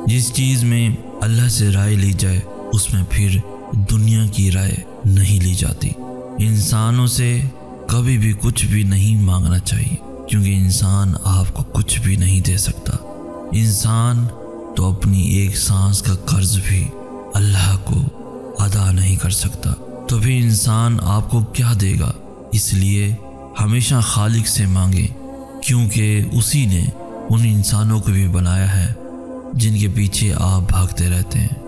جس چیز میں اللہ سے رائے لی جائے اس میں پھر دنیا کی رائے نہیں لی جاتی۔ انسانوں سے کبھی بھی کچھ بھی نہیں مانگنا چاہیے، کیونکہ انسان آپ کو کچھ بھی نہیں دے سکتا۔ انسان تو اپنی ایک سانس کا قرض بھی اللہ کو ادا نہیں کر سکتا، تو پھر انسان آپ کو کیا دے گا؟ اس لیے ہمیشہ خالق سے مانگیں، کیونکہ اسی نے ان انسانوں کو بھی بنایا ہے جن کے پیچھے آپ بھاگتے رہتے ہیں۔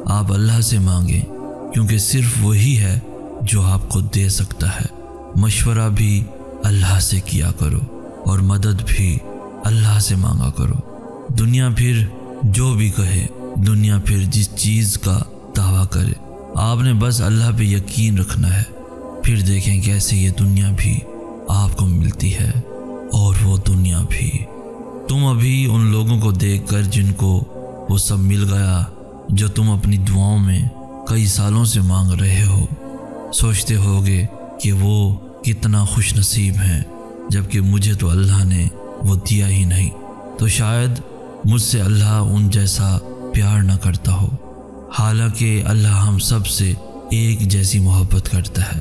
آپ اللہ سے مانگیں، کیونکہ صرف وہی ہے جو آپ کو دے سکتا ہے۔ مشورہ بھی اللہ سے کیا کرو اور مدد بھی اللہ سے مانگا کرو۔ دنیا پھر جو بھی کہے، دنیا پھر جس چیز کا دعویٰ کرے، آپ نے بس اللہ پہ یقین رکھنا ہے، پھر دیکھیں کیسے یہ دنیا بھی آپ کو ملتی ہے اور وہ دنیا بھی۔ تم ابھی ان لوگوں کو دیکھ کر جن کو وہ سب مل گیا جو تم اپنی دعاؤں میں کئی سالوں سے مانگ رہے ہو، سوچتے ہوگے کہ وہ کتنا خوش نصیب ہیں، جبکہ مجھے تو اللہ نے وہ دیا ہی نہیں، تو شاید مجھ سے اللہ ان جیسا پیار نہ کرتا ہو۔ حالانکہ اللہ ہم سب سے ایک جیسی محبت کرتا ہے۔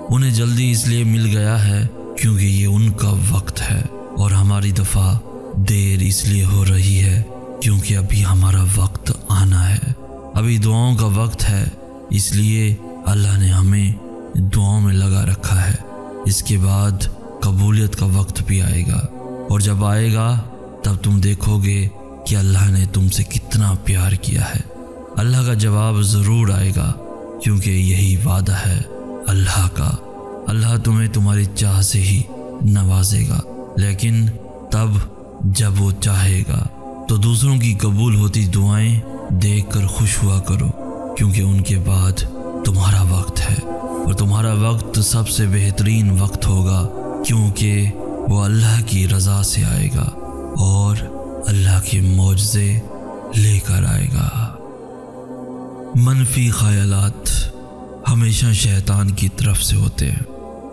انہیں جلدی اس لیے مل گیا ہے کیونکہ یہ ان کا وقت ہے، اور ہماری دفعہ دیر اس لیے ہو رہی ہے کیونکہ ابھی ہمارا وقت آنا ہے۔ ابھی دعاؤں کا وقت ہے، اس لیے اللہ نے ہمیں دعاؤں میں لگا رکھا ہے۔ اس کے بعد قبولیت کا وقت بھی آئے گا، اور جب آئے گا تب تم دیکھو گے کہ اللہ نے تم سے کتنا پیار کیا ہے۔ اللہ کا جواب ضرور آئے گا، کیونکہ یہی وعدہ ہے اللہ کا۔ اللہ تمہیں تمہاری چاہ سے ہی نوازے گا، لیکن تب جب وہ چاہے گا۔ تو دوسروں کی قبول ہوتی دعائیں دیکھ کر خوش ہوا کرو، کیونکہ ان کے بعد تمہارا وقت ہے، اور تمہارا وقت سب سے بہترین وقت ہوگا، کیونکہ وہ اللہ کی رضا سے آئے گا اور اللہ کے معجزے لے کر آئے گا۔ منفی خیالات ہمیشہ شیطان کی طرف سے ہوتے ہیں،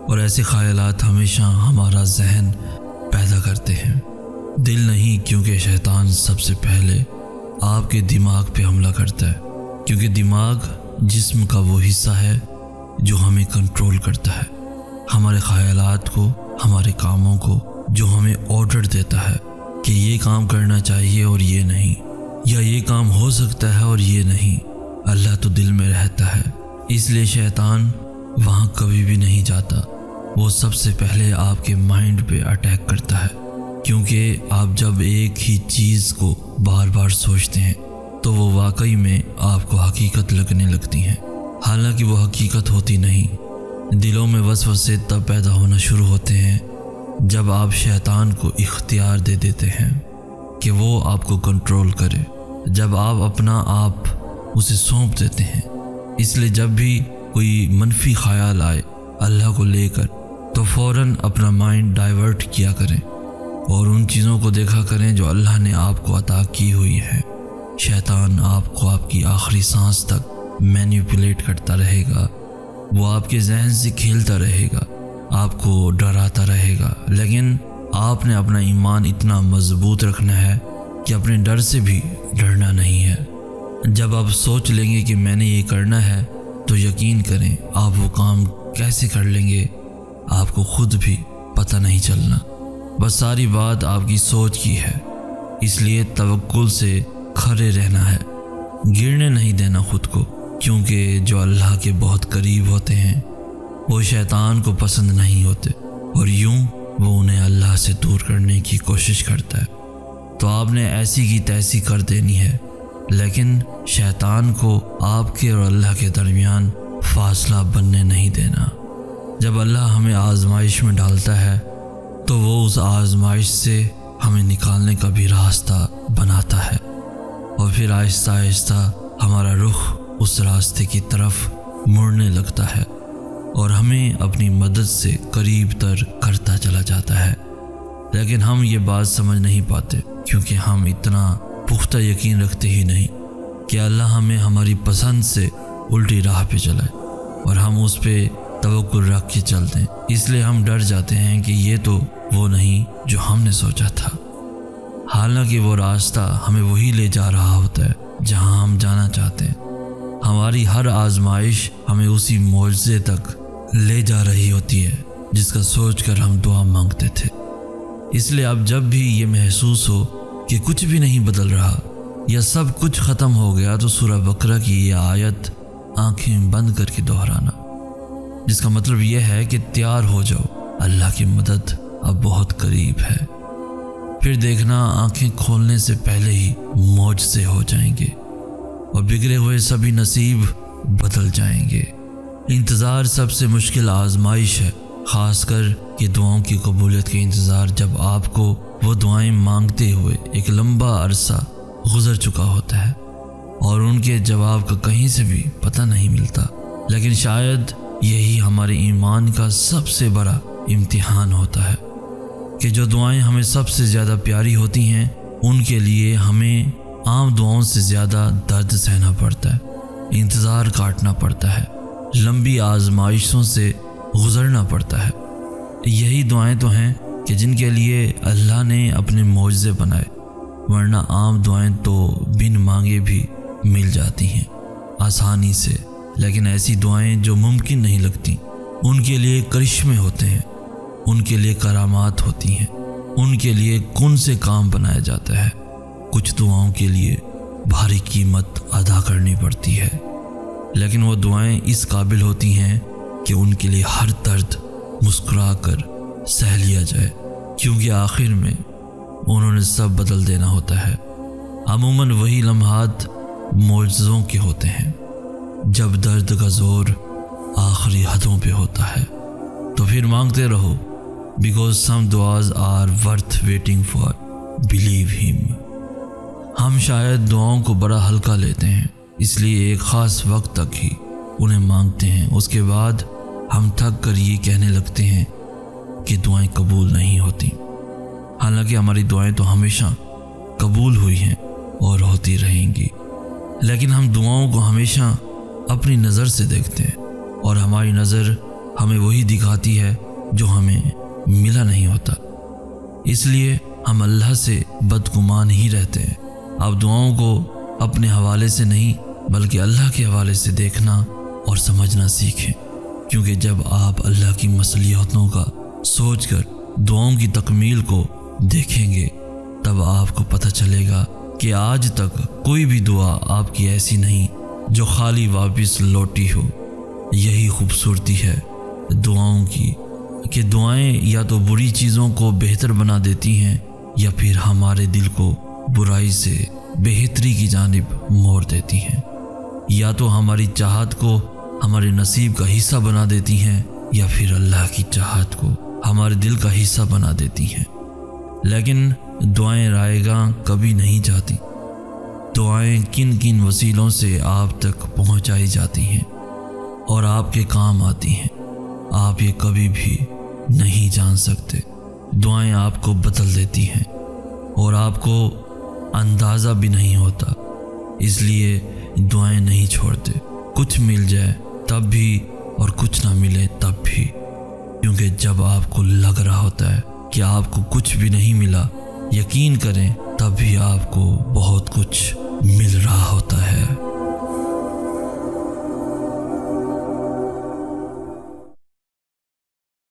اور ایسے خیالات ہمیشہ ہمارا ذہن پیدا کرتے ہیں۔ دل نہیں، کیونکہ شیطان سب سے پہلے آپ کے دماغ پہ حملہ کرتا ہے، کیونکہ دماغ جسم کا وہ حصہ ہے جو ہمیں کنٹرول کرتا ہے، ہمارے خیالات کو، ہمارے کاموں کو، جو ہمیں آرڈر دیتا ہے کہ یہ کام کرنا چاہیے اور یہ نہیں، یا یہ کام ہو سکتا ہے اور یہ نہیں۔ اللہ تو دل میں رہتا ہے، اس لیے شیطان وہاں کبھی بھی نہیں جاتا۔ وہ سب سے پہلے آپ کے مائنڈ پہ اٹیک کرتا ہے، کیونکہ آپ جب ایک ہی چیز کو بار بار سوچتے ہیں تو وہ واقعی میں آپ کو حقیقت لگنے لگتی ہیں، حالانکہ وہ حقیقت ہوتی نہیں۔ دلوں میں وسوسے تب پیدا ہونا شروع ہوتے ہیں جب آپ شیطان کو اختیار دے دیتے ہیں کہ وہ آپ کو کنٹرول کرے، جب آپ اپنا آپ اسے سونپ دیتے ہیں۔ اس لیے جب بھی کوئی منفی خیال آئے اللہ کو لے کر، تو فوراً اپنا مائنڈ ڈائیورٹ کیا کریں اور ان چیزوں کو دیکھا کریں جو اللہ نے آپ کو عطا کی ہوئی ہے۔ شیطان آپ کو آپ کی آخری سانس تک مینیپولیٹ کرتا رہے گا، وہ آپ کے ذہن سے کھیلتا رہے گا، آپ کو ڈراتا رہے گا، لیکن آپ نے اپنا ایمان اتنا مضبوط رکھنا ہے کہ اپنے ڈر سے بھی ڈرنا نہیں ہے۔ جب آپ سوچ لیں گے کہ میں نے یہ کرنا ہے، تو یقین کریں آپ وہ کام کیسے کر لیں گے آپ کو خود بھی پتہ نہیں چلنا۔ بس ساری بات آپ کی سوچ کی ہے، اس لیے توکل سے کھڑے رہنا ہے، گرنے نہیں دینا خود کو، کیونکہ جو اللہ کے بہت قریب ہوتے ہیں وہ شیطان کو پسند نہیں ہوتے، اور یوں وہ انہیں اللہ سے دور کرنے کی کوشش کرتا ہے۔ تو آپ نے ایسی کی تیسی کر دینی ہے، لیکن شیطان کو آپ کے اور اللہ کے درمیان فاصلہ بننے نہیں دینا۔ جب اللہ ہمیں آزمائش میں ڈالتا ہے تو وہ اس آزمائش سے ہمیں نکالنے کا بھی راستہ بناتا ہے، اور پھر آہستہ آہستہ ہمارا رخ اس راستے کی طرف مڑنے لگتا ہے اور ہمیں اپنی مدد سے قریب تر کرتا چلا جاتا ہے۔ لیکن ہم یہ بات سمجھ نہیں پاتے، کیونکہ ہم اتنا پختہ یقین رکھتے ہی نہیں کہ اللہ ہمیں ہماری پسند سے الٹی راہ پہ چلائے اور ہم اس پہ توکل رکھ کے چلتے ہیں۔ اس لیے ہم ڈر جاتے ہیں کہ یہ تو وہ نہیں جو ہم نے سوچا تھا۔ حالانکہ وہ راستہ ہمیں وہی لے جا رہا ہوتا ہے جہاں ہم جانا چاہتے ہیں۔ ہماری ہر آزمائش ہمیں اسی معجزے تک لے جا رہی ہوتی ہے جس کا سوچ کر ہم دعا مانگتے تھے۔ اس لیے اب جب بھی یہ محسوس ہو کہ کچھ بھی نہیں بدل رہا یا سب کچھ ختم ہو گیا تو سورہ بقرہ کی یہ آیت آنکھیں بند کر کے دہرانا، جس کا مطلب یہ ہے کہ تیار ہو جاؤ، اللہ کی مدد اب بہت قریب ہے۔ پھر دیکھنا آنکھیں کھولنے سے پہلے ہی معجزے ہو جائیں گے اور بگڑے ہوئے سبھی نصیب بدل جائیں گے۔ انتظار سب سے مشکل آزمائش ہے، خاص کر یہ دعاؤں کی قبولیت کے انتظار، جب آپ کو وہ دعائیں مانگتے ہوئے ایک لمبا عرصہ گزر چکا ہوتا ہے اور ان کے جواب کا کہیں سے بھی پتہ نہیں ملتا۔ لیکن شاید یہی ہمارے ایمان کا سب سے بڑا امتحان ہوتا ہے کہ جو دعائیں ہمیں سب سے زیادہ پیاری ہوتی ہیں ان کے لیے ہمیں عام دعاؤں سے زیادہ درد سہنا پڑتا ہے، انتظار کاٹنا پڑتا ہے، لمبی آزمائشوں سے گزرنا پڑتا ہے۔ یہی دعائیں تو ہیں کہ جن کے لیے اللہ نے اپنے معجزے بنائے، ورنہ عام دعائیں تو بن مانگے بھی مل جاتی ہیں آسانی سے، لیکن ایسی دعائیں جو ممکن نہیں لگتی ان کے لیے کرشمے ہوتے ہیں، ان کے لیے کرامات ہوتی ہیں، ان کے لیے کن سے کام بنایا جاتا ہے۔ کچھ دعاؤں کے لیے بھاری قیمت ادا کرنی پڑتی ہے، لیکن وہ دعائیں اس قابل ہوتی ہیں کہ ان کے لیے ہر درد مسکرا کر سہ لیا جائے، کیونکہ آخر میں انہوں نے سب بدل دینا ہوتا ہے۔ عموماً وہی لمحات معجزوں کے ہوتے ہیں جب درد کا زور آخری حدوں پہ ہوتا ہے۔ تو پھر مانگتے رہو، because some duas are worth waiting for, believe him۔ ہم شاید دعاؤں کو بڑا ہلکا لیتے ہیں، اس لیے ایک خاص وقت تک ہی انہیں مانگتے ہیں، اس کے بعد ہم تھک کر یہ کہنے لگتے ہیں کہ دعائیں قبول نہیں ہوتی، حالانکہ ہماری دعائیں تو ہمیشہ قبول ہوئی ہیں اور ہوتی رہیں گی۔ لیکن ہم دعاؤں کو ہمیشہ اپنی نظر سے دیکھتے ہیں اور ہماری نظر ہمیں وہی دکھاتی ہے جو ہمیں ملا نہیں ہوتا، اس لیے ہم اللہ سے بدگمان ہی رہتے ہیں۔ اب دعاؤں کو اپنے حوالے سے نہیں بلکہ اللہ کے حوالے سے دیکھنا اور سمجھنا سیکھیں، کیونکہ جب آپ اللہ کی مصلحتوں کا سوچ کر دعاؤں کی تکمیل کو دیکھیں گے تب آپ کو پتہ چلے گا کہ آج تک کوئی بھی دعا آپ کی ایسی نہیں جو خالی واپس لوٹی ہو۔ یہی خوبصورتی ہے دعاؤں کی کہ دعائیں یا تو بری چیزوں کو بہتر بنا دیتی ہیں یا پھر ہمارے دل کو برائی سے بہتری کی جانب موڑ دیتی ہیں، یا تو ہماری چاہت کو ہمارے نصیب کا حصہ بنا دیتی ہیں یا پھر اللہ کی چاہت کو ہمارے دل کا حصہ بنا دیتی ہیں۔ لیکن دعائیں رائے گاں کبھی نہیں جاتی، دعائیں کن کن وسیلوں سے آپ تک پہنچائی جاتی ہیں اور آپ کے کام آتی ہیں، آپ یہ کبھی بھی نہیں جان سکتے۔ دعائیں آپ کو بدل دیتی ہیں اور آپ کو اندازہ بھی نہیں ہوتا، اس لیے دعائیں نہیں چھوڑتے، کچھ مل جائے تب بھی اور کچھ نہ ملے تب بھی، کیونکہ جب آپ کو لگ رہا ہوتا ہے کہ آپ کو کچھ بھی نہیں ملا، یقین کریں تب بھی آپ کو بہت کچھ مل رہا ہوتا ہے۔